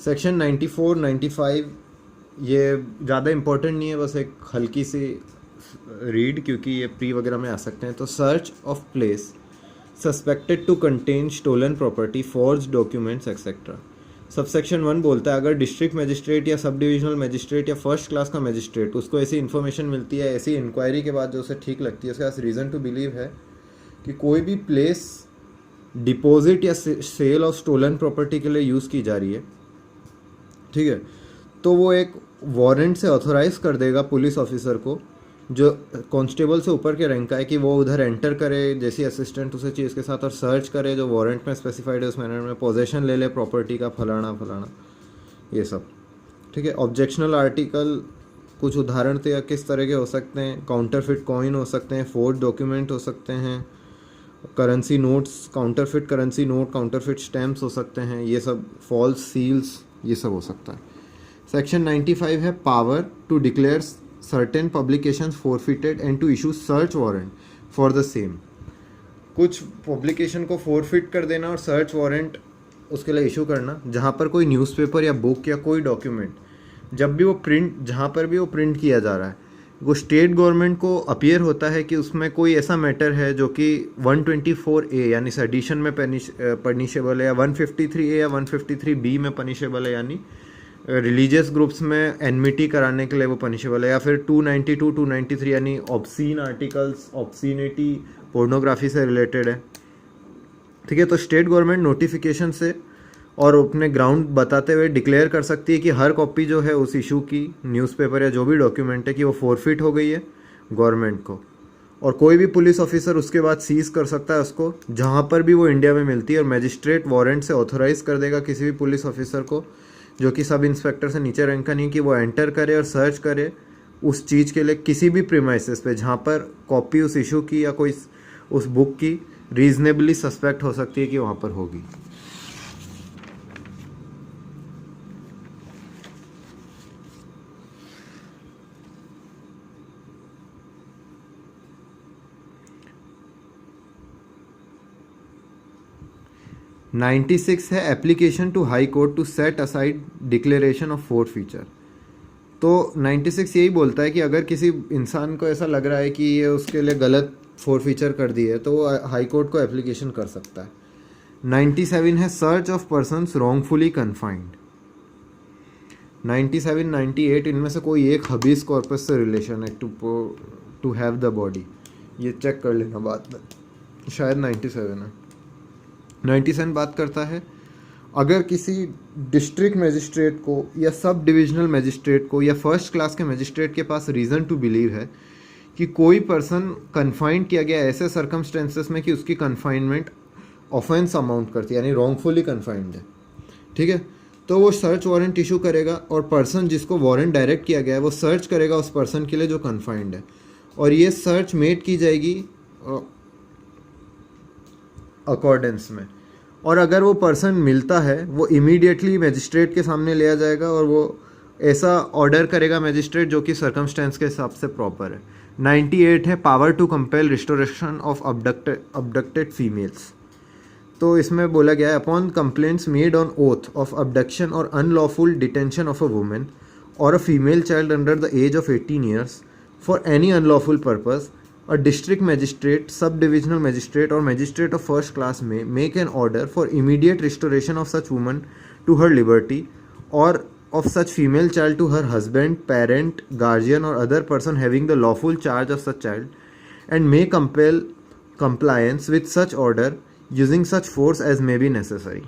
Section 94 95 ये ज़्यादा important नहीं है, बस एक हल्की सी रीड, क्योंकि ये प्री वगैरह में आ सकते हैं। तो search of place suspected to contain stolen property, forge documents etcetera. Subsection 1 बोलता है अगर डिस्ट्रिक्ट मजिस्ट्रेट या सब डिविजनल मजिस्ट्रेट या फर्स्ट क्लास का मजिस्ट्रेट उसको ऐसी इन्फॉर्मेशन मिलती है, ऐसी इंक्वायरी के बाद जो उसे ठीक लगती है, उसके पास रीज़न टू बिलीव है कि कोई भी प्लेस डिपॉजिट या सेल ऑफ स्टोलन प्रॉपर्टी के लिए यूज़ की जा रही है, ठीक है, तो वो एक वारंट से ऑथोराइज कर देगा पुलिस ऑफिसर को, जो कांस्टेबल से ऊपर के रैंक का है, कि वो उधर एंटर करे जैसी असिस्टेंट उसे चीज़ के साथ और सर्च करे जो वारंट में स्पेसिफाइड है उस मैनर में, पोजेशन ले ले प्रॉपर्टी का फलाना फलाना ये सब, ठीक है। ऑब्जेक्शनल आर्टिकल कुछ उदाहरण तो या किस तरह के हो सकते हैं, काउंटरफिट कॉइन हो सकते हैं, फोर्ज डॉक्यूमेंट हो सकते हैं, currency notes, counterfeit currency note, counterfeit stamps हो सकते हैं, ये सब फॉल्स सील्स, ये सब हो सकता है। सेक्शन 95 है power to declare certain publications forfeited and to issue search warrant for the same. कुछ पब्लिकेशन को फॉरफिट कर देना और सर्च वारंट उसके लिए इशू करना, जहाँ पर कोई न्यूज़पेपर या बुक या कोई डॉक्यूमेंट जब भी वो प्रिंट, जहाँ पर भी वो प्रिंट किया जा रहा है, वो स्टेट गवर्नमेंट को अपीयर होता है कि उसमें कोई ऐसा मैटर है जो कि 124A यानी सेडिशन में पनिशेबल है, या 153A या 153B में पनिशेबल है, यानी रिलीजियस ग्रुप्स में एनमिटी कराने के लिए वो पनिशेबल है, या फिर 292 293 यानी ऑब्सीन आर्टिकल्स, ऑब्सीनिटी, पोर्नोग्राफी से रिलेटेड है, ठीक है। तो स्टेट गवर्नमेंट नोटिफिकेशन से और अपने ग्राउंड बताते हुए डिक्लेयर कर सकती है कि हर कॉपी जो है उस इशू की, न्यूज़पेपर या जो भी डॉक्यूमेंट है, कि वो फॉरफिट हो गई है गवर्नमेंट को, और कोई भी पुलिस ऑफिसर उसके बाद सीज कर सकता है उसको जहाँ पर भी वो इंडिया में मिलती है, और मैजिस्ट्रेट वारंट से ऑथोराइज कर देगा किसी भी पुलिस ऑफिसर को जो कि सब इंस्पेक्टर से नीचे रैंक का नहीं, कि वो एंटर करे और सर्च करे उस चीज़ के लिए किसी भी प्रीमाइसेस पे जहाँ पर कॉपी उस इशू की या कोई उस बुक की रीजनेबली सस्पेक्ट हो सकती है कि वहाँ पर होगी। नाइन्टी सिक्स है application to high court to set aside declaration of forfeiture. तो 96 यही बोलता है कि अगर किसी इंसान को ऐसा लग रहा है कि ये उसके लिए गलत फोर्थ फीचर कर दी है तो वो हाई कोर्ट को एप्लीकेशन कर सकता है। 97 है search of persons wrongfully confined. 97 98 इनमें से कोई एक हबीस कॉर्पस से रिलेशन है टू हैव द बॉडी, ये चेक कर लेना बाद में, शायद 97 है। 97 बात करता है अगर किसी डिस्ट्रिक्ट मजिस्ट्रेट को या सब डिविजनल मजिस्ट्रेट को या फर्स्ट क्लास के मजिस्ट्रेट के पास रीज़न टू बिलीव है कि कोई पर्सन कन्फाइंड किया गया ऐसे सर्कमस्टेंसेस में कि उसकी कन्फाइनमेंट ऑफेंस अमाउंट करती है, यानी रॉन्गफुली कन्फाइंड है, ठीक है, तो वो सर्च वारंट इशू करेगा और पर्सन जिसको वारंट डायरेक्ट किया गया है वो सर्च करेगा उस पर्सन के लिए जो कन्फाइंड है, और ये सर्च मेड की जाएगी अकॉर्डेंस में, और अगर वो पर्सन मिलता है वो इमीडिएटली मजिस्ट्रेट के सामने लिया जाएगा और वो ऐसा ऑर्डर करेगा मजिस्ट्रेट जो कि सर्कमस्टेंस के हिसाब से प्रॉपर है। 98 है power to compel restoration of abducted females. तो इसमें बोला गया है upon complaints made on oath of abduction और unlawful detention of a women और a female child under the age of 18 years for any unlawful purpose, a district magistrate, sub-divisional magistrate or magistrate of first class may make an order for immediate restoration of such woman to her liberty or of such female child to her husband, parent, guardian or other person having the lawful charge of such child and may compel compliance with such order using such force as may be necessary.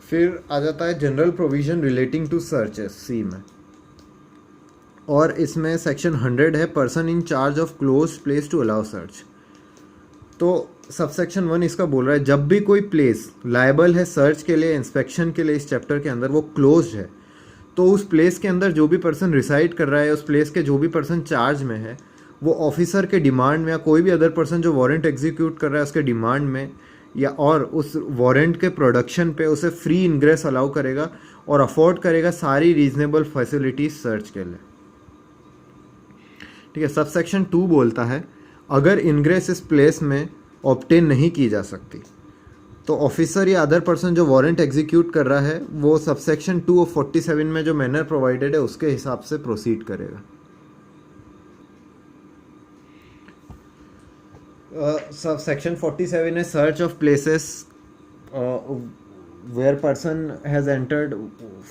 फिर आ जाता है general provision relating to searches C में, और इसमें section 100 है person in charge of close place to allow search. तो subsection 1 इसका बोल रहा है जब भी कोई प्लेस लायबल है सर्च के लिए, इंस्पेक्शन के लिए, इस चैप्टर के अंदर वो क्लोज है, तो उस प्लेस के अंदर जो भी पर्सन रिसाइड कर रहा है, उस प्लेस के जो भी पर्सन चार्ज में है, वो ऑफिसर के डिमांड में या कोई भी अदर पर्सन जो वारंट एग्जीक्यूट कर रहा है उसके डिमांड में या और उस वारंट के प्रोडक्शन पे उसे फ्री इनग्रेस अलाउ करेगा और अफोर्ड करेगा सारी रीजनेबल फैसिलिटीज सर्च के लिए, ठीक है। सबसेक्शन 2 बोलता है अगर इनग्रेस इस प्लेस में ऑब्टेन नहीं की जा सकती। तो ऑफिसर या अदर पर्सन जो वारंट एग्जीक्यूट कर रहा है वो सबसेक्शन 2 ऑफ 47 में जो मैनर प्रोवाइडेड है उसके हिसाब से प्रोसीड करेगा। सबसेक्शन 47 है search of places where person has entered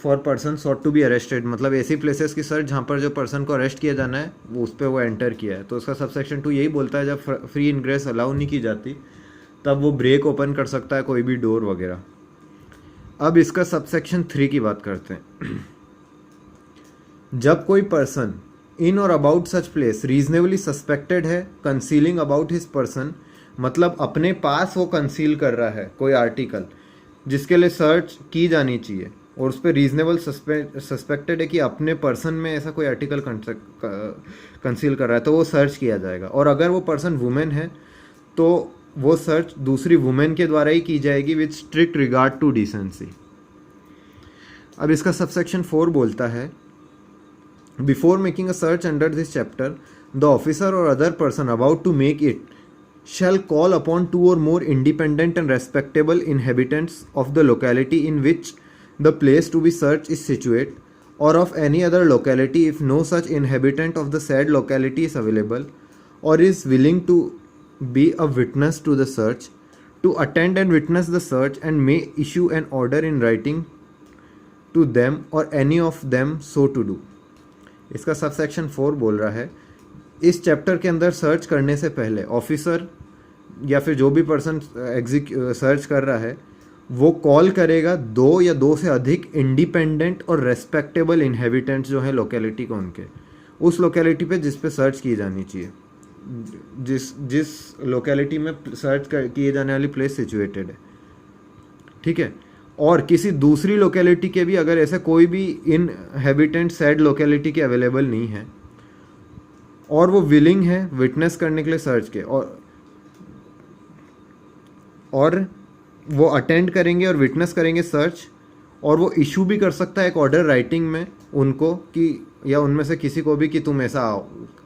for person sought to be arrested, मतलब ऐसी प्लेसेस की सर्च जहाँ पर जो पर्सन को अरेस्ट किया जाना है वो उस पर वो एंटर किया है। तो उसका सबसेक्शन 2 यही बोलता है जब फ्री इनग्रेस अलाउ नहीं की जाती तब वो ब्रेक ओपन कर सकता है कोई भी डोर वगैरह। अब इसका सबसेक्शन 3 की बात करते हैं। जब कोई पर्सन इन और about such place reasonably suspected है कंसीलिंग अबाउट हिज पर्सन, मतलब अपने पास वो कंसील कर रहा है कोई आर्टिकल जिसके लिए सर्च की जानी चाहिए और उस पर रीजनेबल सस्पेक्टेड है कि अपने पर्सन में ऐसा कोई आर्टिकल कंसील कर रहा है, तो वो सर्च किया जाएगा। और अगर वो पर्सन वुमेन है तो वो सर्च दूसरी वुमेन के द्वारा ही की जाएगी with strict regard to decency. अब इसका सबसेक्शन 4 बोलता है before making a search under this chapter the officer और other person about to make it shall call upon 2 or more independent and respectable inhabitants of the locality in which the place to be searched is situate, or of any other locality if no such inhabitant of the said locality is available or is willing to be a witness to the search, to attend and witness the search and may issue an order in writing to them or any of them so to do। इसका subsection 4 बोल रहा है इस chapter के अंदर search करने से पहले ऑफिसर या फिर जो भी पर्सन सर्च कर रहा है वो कॉल करेगा 2 या 2 से अधिक इंडिपेंडेंट और रेस्पेक्टेबल इनहेबिटेंट्स जो हैं लोकेलिटी को, उनके उस लोकेलिटी पे जिस पे सर्च की जानी चाहिए, जिस लोकेलिटी में सर्च किए जाने वाली प्लेस सिचुएटेड है, ठीक है। और किसी दूसरी लोकेलिटी के भी अगर ऐसे कोई भी इनहेबिटेंट सैड लोकेलिटी के अवेलेबल नहीं है और वो विलिंग है विटनेस करने के लिए सर्च के, और वो अटेंड करेंगे और विटनेस करेंगे सर्च, और वो इशू भी कर सकता है एक ऑर्डर राइटिंग में उनको कि या उनमें से किसी को भी कि तुम ऐसा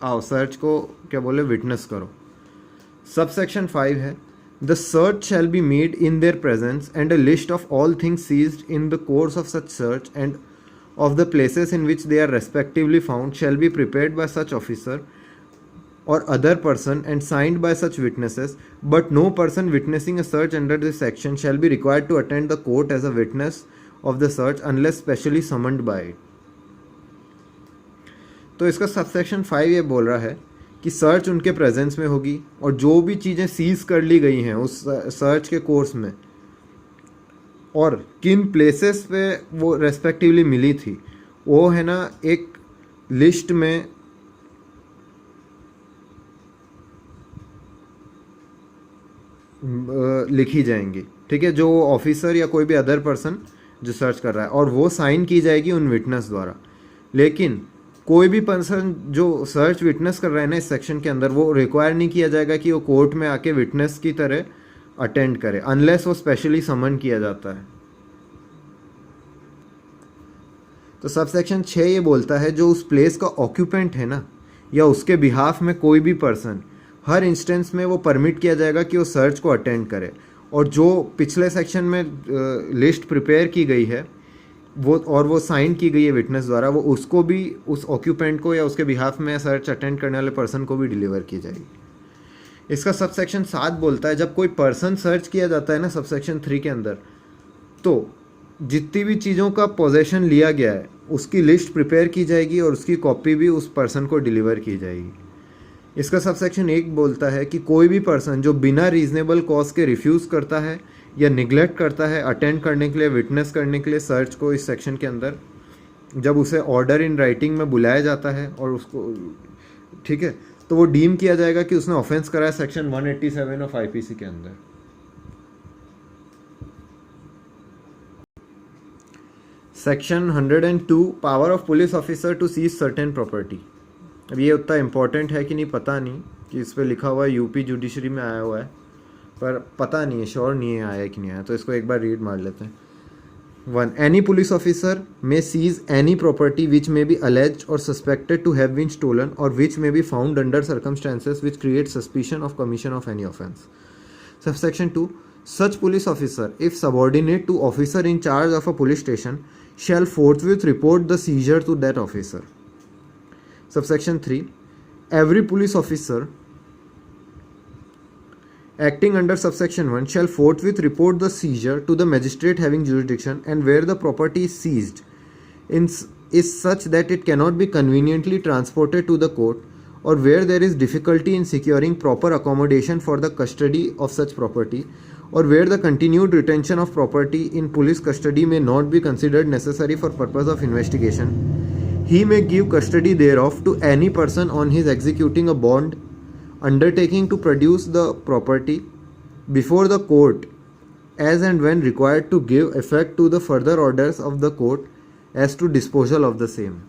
आओ सर्च को क्या बोले विटनेस करो। सबसेक्शन 5 है the search shall be made in their presence and a list of all things seized in the course of such search and of the places in which they are respectively found shall be prepared by such officer or other person and signed by such witnesses, but no person witnessing a search under this section shall be required to attend the court as a witness of the search unless specially summoned by it। तो इसका subsection 5 ये बोल रहा है कि search उनके presence में होगी और जो भी चीज़ें सीज कर ली गई हैं उस सर्च के कोर्स में और किन प्लेसेस पे वो रेस्पेक्टिवली मिली थी वो है ना एक लिस्ट में लिखी जाएंगी, ठीक है, जो ऑफिसर या कोई भी अदर पर्सन जो सर्च कर रहा है, और वो साइन की जाएगी उन विटनेस द्वारा। लेकिन कोई भी पर्सन जो सर्च विटनेस कर रहा है ना इस सेक्शन के अंदर वो रिक्वायर नहीं किया जाएगा कि वो कोर्ट में आके विटनेस की तरह अटेंड करे अनलेस वो स्पेशली समन किया जाता है। तो सबसेक्शन 6 ये बोलता है जो उस प्लेस का ऑक्यूपेंट है ना या उसके बिहाफ में कोई भी पर्सन, हर इंस्टेंस में वो परमिट किया जाएगा कि वो सर्च को अटेंड करे, और जो पिछले सेक्शन में लिस्ट प्रिपेयर की गई है वो साइन की गई है विटनेस द्वारा, वो उसको भी उस ऑक्यूपेंट को या उसके बिहाफ में सर्च अटेंड करने वाले पर्सन को भी डिलीवर की जाएगी। इसका सबसेक्शन 7 बोलता है जब कोई पर्सन सर्च किया जाता है ना सबसेक्शन 3 के अंदर, तो जितनी भी चीज़ों का पोजेशन लिया गया है उसकी लिस्ट प्रिपेयर की जाएगी और उसकी कॉपी भी उस पर्सन को डिलीवर की जाएगी। इसका सबसेक्शन 1 बोलता है कि कोई भी पर्सन जो बिना रीजनेबल कॉज के रिफ्यूज़ करता है या निगलेक्ट करता है अटेंड करने के लिए विटनेस करने के लिए सर्च को इस सेक्शन के अंदर, जब उसे ऑर्डर इन राइटिंग में बुलाया जाता है और उसको, ठीक है, तो वो डीम किया जाएगा कि उसने ऑफेंस करा है सेक्शन 187 ऑफ आईपीसी के अंदर। Section 102 power of police officer to seize certain property. अब ये उतना इम्पोर्टेंट है कि नहीं पता नहीं, कि इस पर लिखा हुआ है यूपी जुडिशरी में आया हुआ है पर पता नहीं है, श्योर नहीं है आया कि नहीं आया, तो इसको एक बार रीड मार लेते हैं। 1. Any police officer may seize any property which may be alleged or suspected to have been stolen or which may be found under circumstances which create suspicion of commission of any offence। Subsection 2. Such police officer, if subordinate to officer in charge of a police station, shall forthwith report the seizure to that officer. Subsection 3. Every police officer acting under subsection 1 shall forthwith report the seizure to the magistrate having jurisdiction, and where the property is seized is such that it cannot be conveniently transported to the court, or where there is difficulty in securing proper accommodation for the custody of such property, or where the continued retention of property in police custody may not be considered necessary for purpose of investigation, he may give custody thereof to any person on his executing a bond undertaking to produce the property before the court as and when required to give effect to the further orders of the court as to disposal of the same,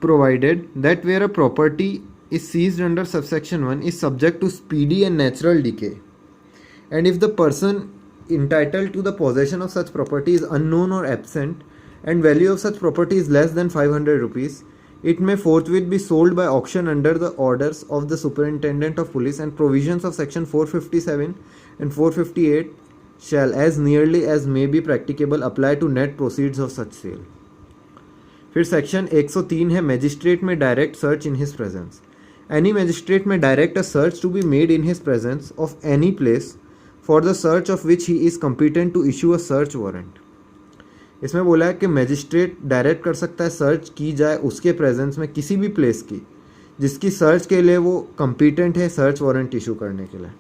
provided that where a property is seized under subsection 1 is subject to speedy and natural decay, and if the person entitled to the possession of such property is unknown or absent, and value of such property is less than 500 rupees, it may forthwith be sold by auction under the orders of the Superintendent of Police, and provisions of section 457 and 458 shall as nearly as may be practicable apply to net proceeds of such sale. फिर section 103 है magistrate may direct search in his presence. Any magistrate may direct a search to be made in his presence of any place for the search of which he is competent to issue a search warrant. इसमें बोला है कि magistrate direct कर सकता है search की जाए उसके प्रेजेंस में किसी भी प्लेस की जिसकी सर्च के लिए वो कम्पिटेंट है सर्च वारंट इशू करने के लिए.